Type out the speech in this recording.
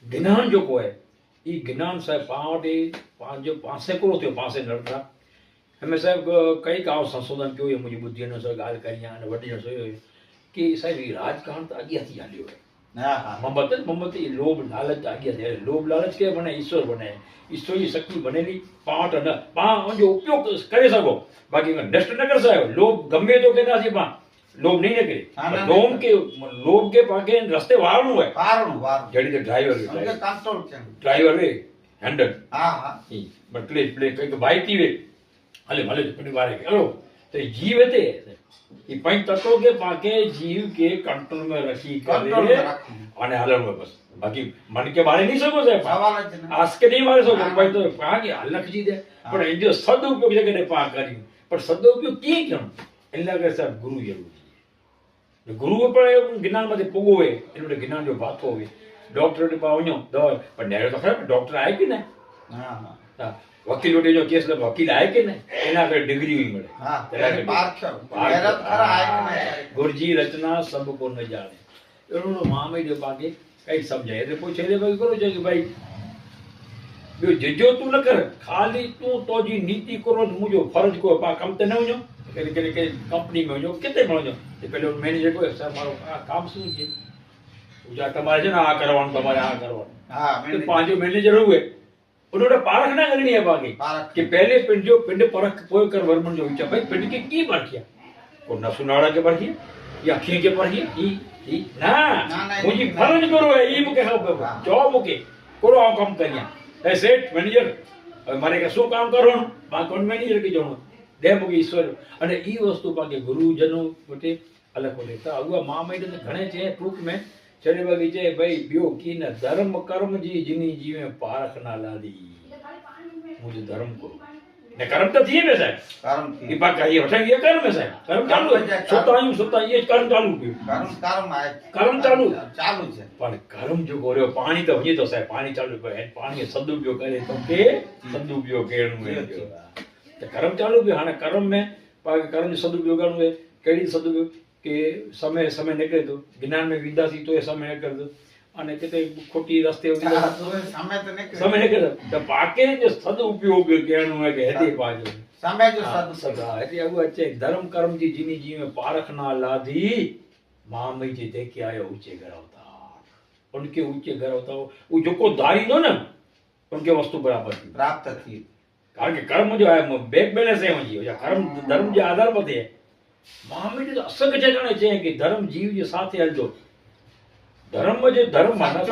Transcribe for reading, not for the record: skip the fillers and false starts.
ज्ञान जो को है ये ज्ञान साहब पावटे जो पासे करो थियो पासे नरता हमें साहब कई का संशोधन क्यों है मुझे बुद्धि नो सो गाल करिया ने वडी नो सो कि साहब ये राजकारण तो आगे थी हालियो है हां हां मोहब्बत ये लोभ लालच आगे है लोभ लालच के बने ईश्वर बने ईश्वर की शक्ति बनेली पाट न पा जो उपयोग करे सको बाकी नष्ट न कर सको लोभ गमे तो कहना सी पा लोभ नहीं करे लोभ के पाके रस्ते वारणु है वारणु जड़ी तो ड्राइवर कंट्रोल ड्राइवर वे हैंडल हां हां बटले प्ले कई बाइक थी वे हले भले पनि वारे हेलो तो जीव थे ये पंच तत्वों के पाके जीव के कंट्रोल में रखी करे आने हालत में बस बाकी मन के बारे नहीं सको से आज के नहीं मारे सको भाई तो कहा कि अलग चीज है पर इन जो सदुपयोग जगह पा करी पर सदुपयोग की क्यों इल्ला के सब गुरु जरूरी गुरु पर ज्ञान में पोगो है इनमें ज्ञान जो बात हो गई डॉक्टर ने पावनो दवा पर नेरो तो खराब डॉक्टर आए कि नहीं हां वकील वोटे जो केस लग वकील आए कि नहीं एना के डिग्री हुई मिले हां तेरा पार्थ मेहनत खरा आए कि नहीं गुरुजी रचना सब को न जाने एनो मामे जो बाकी कई समझाए रे पूछे रे भाई करो जो कि भाई जो जजो तू न कर खाली तू तो जी नीति करो मुजो फर्ज को पा काम ते न वणो के कंपनी में वणो किते वणो ते पहले मैनेजर को सर मारो काम शुरू किए उजा તમારે છે ને આ કરવાનું તમારે આ કરવાનું हां तो पांचो मैनेजर हुए उन्होंने पारख ना करनी है बाकी कि पहले पिंड जो पिंड परख पोय कर वर्मन जो विचार भाई पिंड के की परखिया को नसुनाड़ा के परखिया या अखियां के परखिया ई ना मुझे फर्ज करो है ई मुके जॉब मुके करो आ काम करिया ए सेठ मैनेजर मारे के શું કામ કરવાનું બાકોન મેનેજર કે જોણો દે મુકે ઈશ્વર અને ઈ વસ્તુ પાકે ગુરુજનો વટે અલગ હોતે તો આવા મામૈડે ઘણે છે ટૂંક में चले बाकी जे भाई बियो की न धर्म कर्म जी जिनी जीवे पारख ना लादी मुझे धर्म को ने कर्म तो थी में साहब कर्म थी ये बात ये उठा ये कर्म है साहब कर्म चालू है सुता ये कर्म चालू है कर्म चालू है पर कर्म जो गोरे पानी तो ये तो साहब पानी चालू है पानी सदुपयोग करे तो के सदुपयोग केणु है तो कर्म चालू भी हाने कर्म में कर्म सदुपयोग करनु है केडी सदुपयोग के समय समय निकले तो ज्ञान में विद्यार्थी तो ये समय कर दो અને કે ખોટી રસ્તે સમય ને કરે તો પાકે જે સદુપયોગ કેણું હે કે હેતી પાજો સમય જો સદા એટલે આવું છે ધર્મ કર્મ જી જીની જીવે પારખ ના લાધી मामई जी देखे आयो ऊंचे घर होता उनके ऊंचे घर होता वो जो को धारी दो ना उनके वस्तु बराबर थी प्राप्त थी कारण के कर्म जो है बैक बैलेंस है मुझे या कर्म धर्म जो आधार पर है मामई जी तो असंग जगह है कि धर्म जीव जे साथे हलजो धर्म में जो धर्म माना